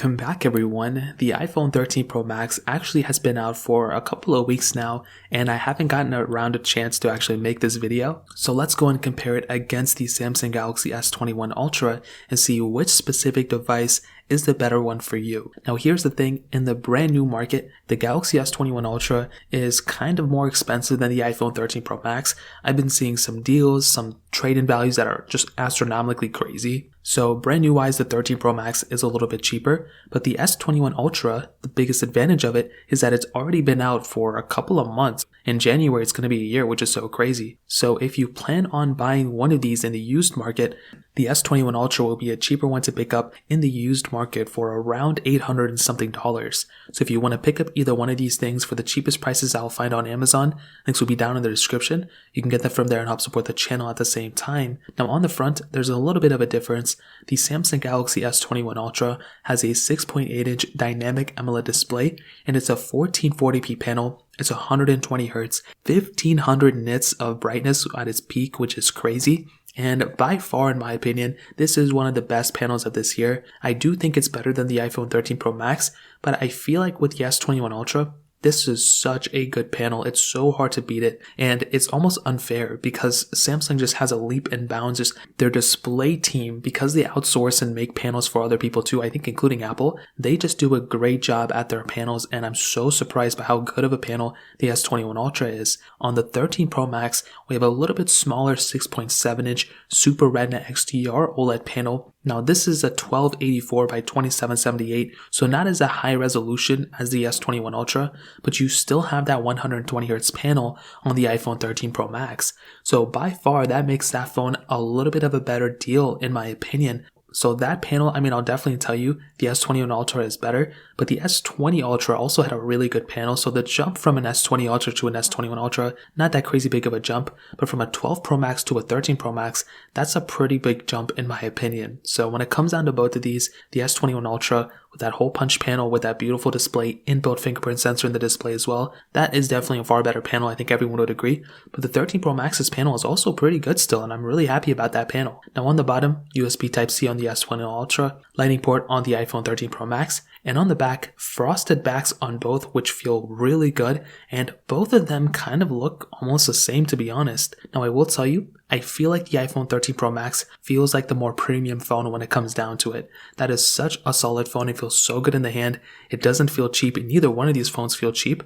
Welcome back everyone. The iPhone 13 Pro Max actually has been out for a couple of weeks now, and I haven't gotten around a chance to actually make this video. So let's go and compare it against the Samsung Galaxy S21 Ultra and see which specific device is the better one for you. Now here's the thing, in the brand new market, the Galaxy S21 Ultra is kind of more expensive than the iPhone 13 Pro Max. I've been seeing some deals, some trade-in values that are just astronomically crazy. So brand new wise, the 13 Pro Max is a little bit cheaper, but the S21 Ultra, the biggest advantage of it is that it's already been out for a couple of months. In January, it's going to be a year, which is so crazy. So if you plan on buying one of these in the used market, the S21 Ultra will be a cheaper one to pick up in the used market for around $800 and something. So if you want to pick up either one of these things for the cheapest prices I'll find on Amazon, links will be down in the description. You can get them from there and help support the channel at the same time. Now on the front, there's a little bit of a difference. The Samsung Galaxy S21 Ultra has a 6.8-inch dynamic AMOLED display, and it's a 1440p panel. It's 120 Hz, 1500 nits of brightness at its peak, which is crazy. And by far, in my opinion, this is one of the best panels of this year. I do think it's better than the iPhone 13 Pro Max, but I feel like with the S21 Ultra, this is such a good panel. It's so hard to beat it, and it's almost unfair because Samsung just has a leap and bounds. Just their display team, because they outsource and make panels for other people too, I think including Apple, they just do a great job at their panels, and I'm so surprised by how good of a panel the S21 Ultra is. On the 13 Pro Max, we have a little bit smaller 6.7-inch Super Retina XDR OLED panel. Now this is a 1284 by 2778, so not as a high resolution as the S21 Ultra, but you still have that 120 Hz panel on the iPhone 13 Pro Max. So by far that makes that phone a little bit of a better deal in my opinion. So that panel, I'll definitely tell you the S21 Ultra is better, but the S20 Ultra also had a really good panel. So the jump from an S20 Ultra to an S21 Ultra, not that crazy big of a jump, but from a 12 Pro Max to a 13 Pro Max, that's a pretty big jump in my opinion. So when it comes down to both of these, the S21 Ultra with that hole punch panel with that beautiful display, inbuilt fingerprint sensor in the display as well, that is definitely a far better panel. I think everyone would agree. But the 13 Pro Max's panel is also pretty good still, and I'm really happy about that panel. Now on the bottom, USB Type-C on the S21 Ultra, lightning port on the iPhone 13 Pro Max, and on the back, frosted backs on both, which feel really good, and both of them kind of look almost the same, to be honest. Now I will tell you, I feel like the iPhone 13 Pro Max feels like the more premium phone when it comes down to it. That is such a solid phone. It feels so good in the hand. It doesn't feel cheap, and neither one of these phones feel cheap.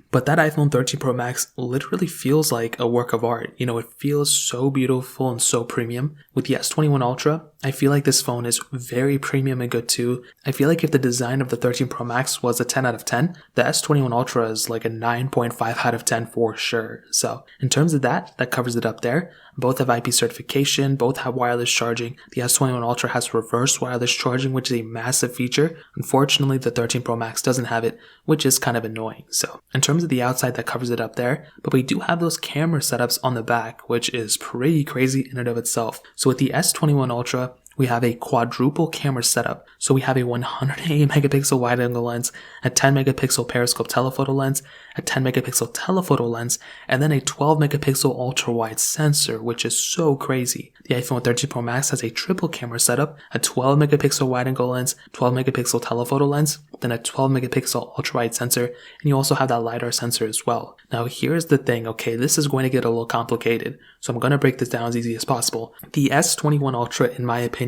But that iPhone 13 Pro Max literally feels like a work of art. It feels so beautiful and so premium. With the S21 Ultra, I feel like this phone is very premium and good too. I feel like if the design of the 13 Pro Max was a 10 out of 10, the S21 Ultra is like a 9.5 out of 10 for sure. So in terms of that covers it up there. Both have IP certification, both have wireless charging. The S21 Ultra has reverse wireless charging, which is a massive feature. Unfortunately, the 13 Pro Max doesn't have it, which is kind of annoying. So in terms of the outside, that covers it up there. But we do have those camera setups on the back, which is pretty crazy in and of itself. So with the S21 Ultra, we have a quadruple camera setup. So we have a 108 megapixel wide angle lens, a 10 megapixel periscope telephoto lens, a 10 megapixel telephoto lens, and then a 12 megapixel ultra wide sensor, which is so crazy. The iPhone 13 Pro Max has a triple camera setup, a 12 megapixel wide angle lens, 12 megapixel telephoto lens, then a 12 megapixel ultra wide sensor, and you also have that LiDAR sensor as well. Now here's the thing, okay, this is going to get a little complicated, so I'm going to break this down as easy as possible. The S21 Ultra, in my opinion,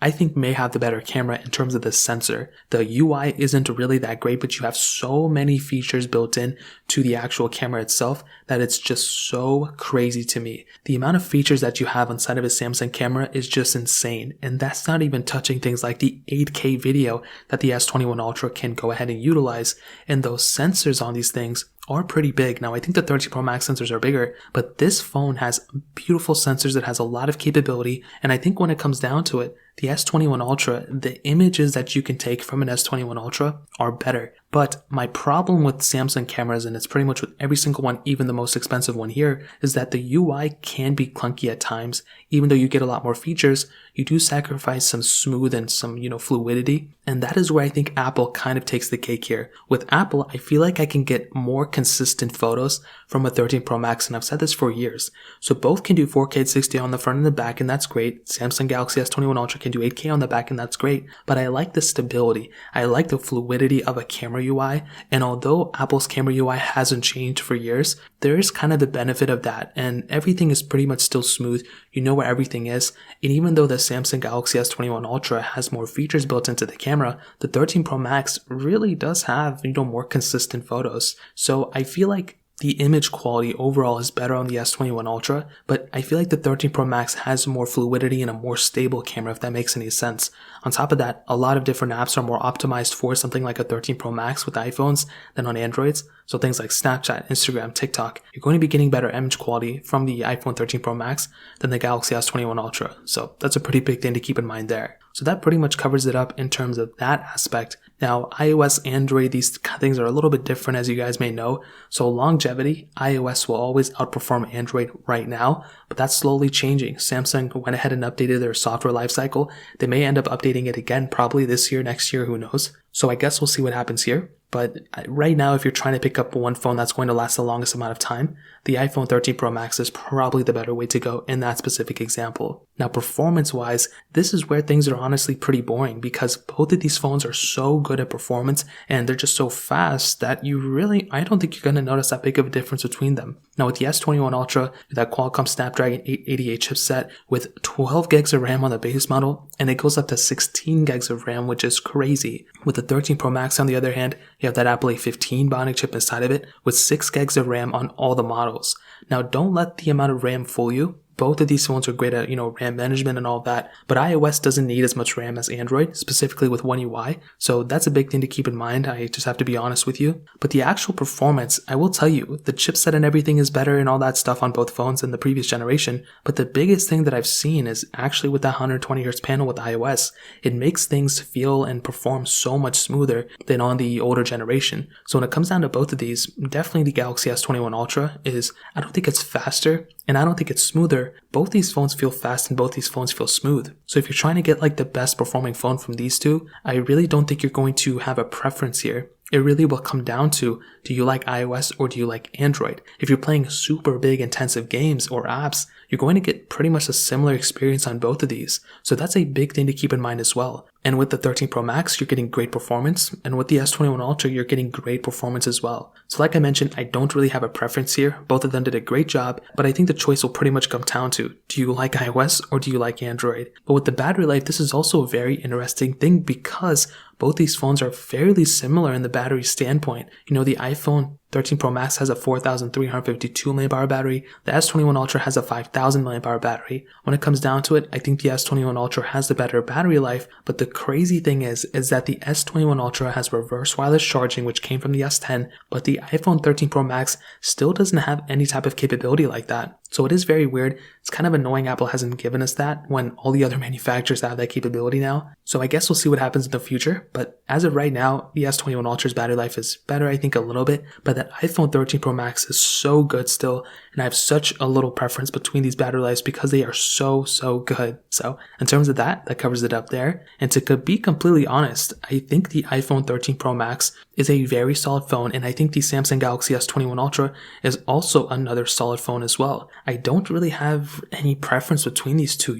I think may have the better camera in terms of the sensor. The UI isn't really that great, but you have so many features built in to the actual camera itself that it's just so crazy to me. The amount of features that you have inside of a Samsung camera is just insane. And that's not even touching things like the 8K video that the S21 Ultra can go ahead and utilize. And those sensors on these things are pretty big. Now I think the 13 Pro Max sensors are bigger, but this phone has beautiful sensors. It has a lot of capability, and I think when it comes down to it, the S21 Ultra, the images that you can take from an S21 Ultra are better. But my problem with Samsung cameras, and it's pretty much with every single one, even the most expensive one here, is that the UI can be clunky at times. Even though you get a lot more features, you do sacrifice some smooth and some, fluidity. And that is where I think Apple kind of takes the cake here. With Apple, I feel like I can get more consistent photos from a 13 Pro Max, and I've said this for years. So both can do 4K 60 on the front and the back, and that's great. Samsung Galaxy S21 Ultra can do 8K on the back, and that's great. But I like the stability. I like the fluidity of a camera UI. And although Apple's camera UI hasn't changed for years, there is kind of the benefit of that. And everything is pretty much still smooth. You know where everything is. And even though the Samsung Galaxy S21 Ultra has more features built into the camera, the 13 Pro Max really does have, more consistent photos. So I feel like the image quality overall is better on the S21 Ultra, but I feel like the 13 Pro Max has more fluidity and a more stable camera, if that makes any sense. On top of that, a lot of different apps are more optimized for something like a 13 Pro Max with iPhones than on Androids. So things like Snapchat, Instagram, TikTok, you're going to be getting better image quality from the iPhone 13 Pro Max than the Galaxy S21 Ultra. So that's a pretty big thing to keep in mind there. So that pretty much covers it up in terms of that aspect. Now, iOS, Android, these things are a little bit different, as you guys may know. So longevity, iOS will always outperform Android right now, but that's slowly changing. Samsung went ahead and updated their software lifecycle. They may end up updating it again, probably this year, next year, who knows. So I guess we'll see what happens here. But right now, if you're trying to pick up one phone that's going to last the longest amount of time, the iPhone 13 Pro Max is probably the better way to go in that specific example. Now, performance-wise, this is where things are honestly pretty boring because both of these phones are so good at performance and they're just so fast that I don't think you're going to notice that big of a difference between them. Now, with the S21 Ultra, that Qualcomm Snapdragon 888 chipset with 12 gigs of RAM on the base model, and it goes up to 16 gigs of RAM, which is crazy. With the 13 Pro Max, on the other hand, you have that Apple A15 Bionic chip inside of it with 6 gigs of RAM on all the models. Now, don't let the amount of RAM fool you. Both of these phones are great at, RAM management and all that, but iOS doesn't need as much RAM as Android, specifically with One UI, so that's a big thing to keep in mind. I just have to be honest with you. But the actual performance, I will tell you, the chipset and everything is better and all that stuff on both phones than the previous generation, but the biggest thing that I've seen is actually with that 120Hz panel with iOS. It makes things feel and perform so much smoother than on the older generation. So when it comes down to both of these, definitely the Galaxy S21 Ultra I don't think it's faster, and I don't think it's smoother. Both these phones feel fast and both these phones feel smooth. So if you're trying to get like the best performing phone from these two, I really don't think you're going to have a preference here. It really will come down to, do you like iOS or do you like Android? If you're playing super big intensive games or apps, you're going to get pretty much a similar experience on both of these. So that's a big thing to keep in mind as well. And with the 13 Pro Max, you're getting great performance. And with the S21 Ultra, you're getting great performance as well. So like I mentioned, I don't really have a preference here. Both of them did a great job, but I think the choice will pretty much come down to, do you like iOS or do you like Android? But with the battery life, this is also a very interesting thing because both these phones are fairly similar in the battery standpoint. The iPhone 13 Pro Max has a 4,352 mAh battery. The S21 Ultra has a 5,000 mAh battery. When it comes down to it, I think the S21 Ultra has the better battery life, but the crazy thing is that the S21 Ultra has reverse wireless charging, which came from the S10, but the iPhone 13 Pro Max still doesn't have any type of capability like that. So it is very weird. It's kind of annoying Apple hasn't given us that when all the other manufacturers have that capability now. So I guess we'll see what happens in the future, but as of right now, the S21 Ultra's battery life is better, I think, a little bit, but that iPhone 13 Pro Max is so good still, and I have such a little preference between these battery lives because they are so good. So in terms of that covers it up there. And to be completely honest, I think the iPhone 13 Pro Max is a very solid phone, and I think the Samsung Galaxy S21 Ultra is also another solid phone as well. I don't really have any preference between these two,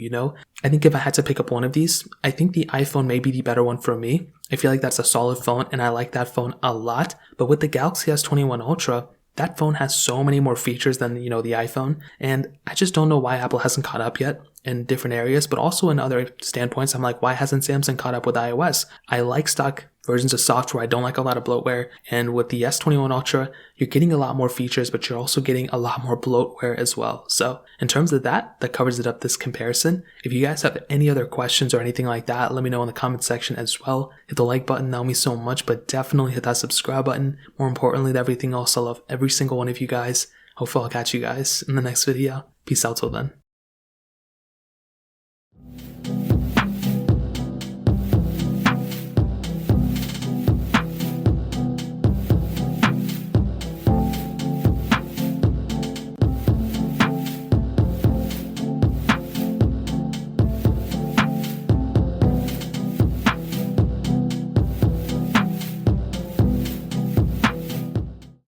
I think if I had to pick up one of these, I think the iPhone may be the better one for me. I feel like that's a solid phone and I like that phone a lot. But with the Galaxy S21 Ultra, that phone has so many more features than, the iPhone. And I just don't know why Apple hasn't caught up yet in different areas, but also in other standpoints. I'm like, why hasn't Samsung caught up with iOS? I like stock versions of software. I don't like a lot of bloatware. And with the S21 Ultra, you're getting a lot more features, but you're also getting a lot more bloatware as well. So in terms of that covers it up, this comparison. If you guys have any other questions or anything like that, let me know in the comment section as well. Hit the like button, that would mean so much, but definitely hit that subscribe button. More importantly than everything else, I love every single one of you guys. Hopefully I'll catch you guys in the next video. Peace out till then.